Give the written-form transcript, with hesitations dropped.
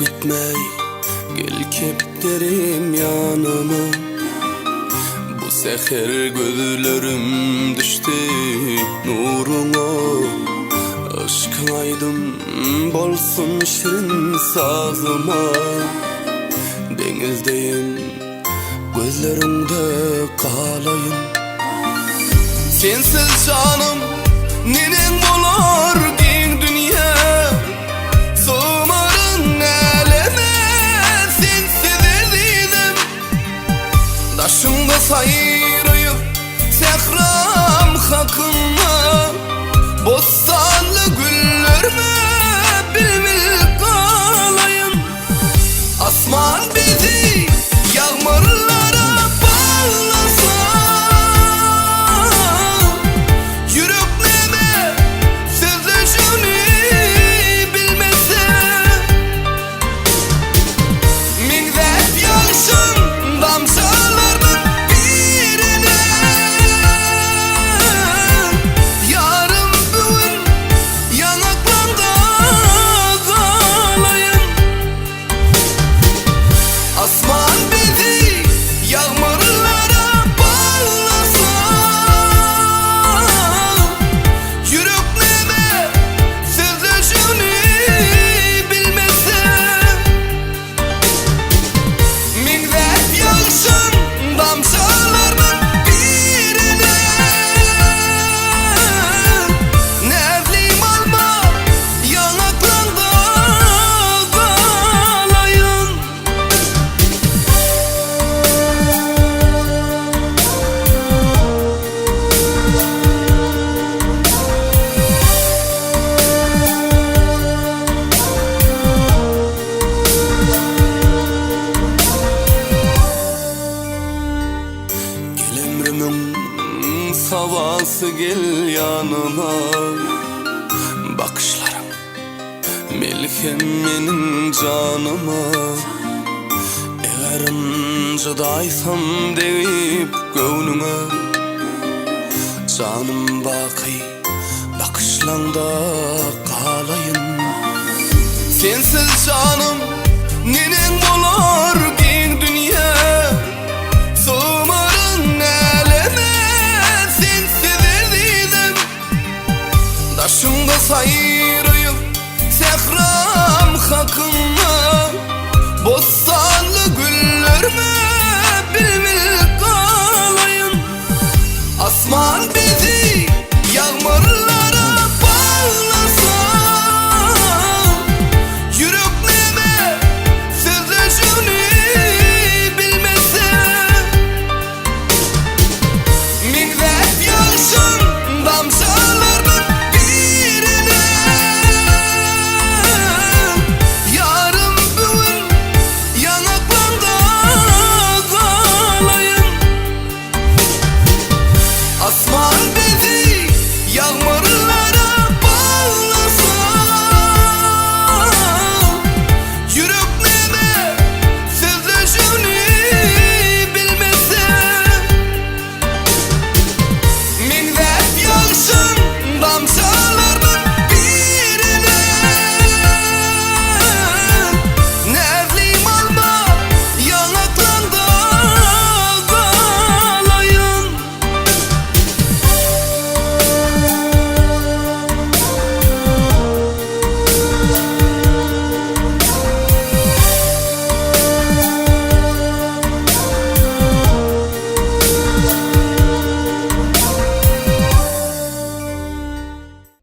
gitmey, gel kepterim yanıma. Bu seher gözlerim düştü nuruna. Aşkın aydın bolsun şirin sazıma. Denizdeyin gözlerimde kalayım. Sensiz canım nenen bolar din dünya. Soğumarın eleme sensiz erdidim. Daşımda sayırıyıp sehram hakkında. Bostanlı güllerime bilmil kalayım. Asman bizi yağmurlara bağlasa, yürek neme sözleşini bilmese, minnet yağışın damşalarının birine. Yarım bugün yanaklarında kalayım. Asman bizi yağmurlara bağlasa, yürek neme sözleşini bilmese, minnet yağışın damşalarının birine. Nevlim alma yanaklarında kalayım. Gel emrimin savası gel yanıma. Bakışlarım melhem menin canıma. Eğerim cıdaysam deyip gönlüne. Canım baki bakışlarında kalayım. Sensiz canım nenen bolar din dünya. Soğumarın eleme sensiz erdidim. Daşımda sayı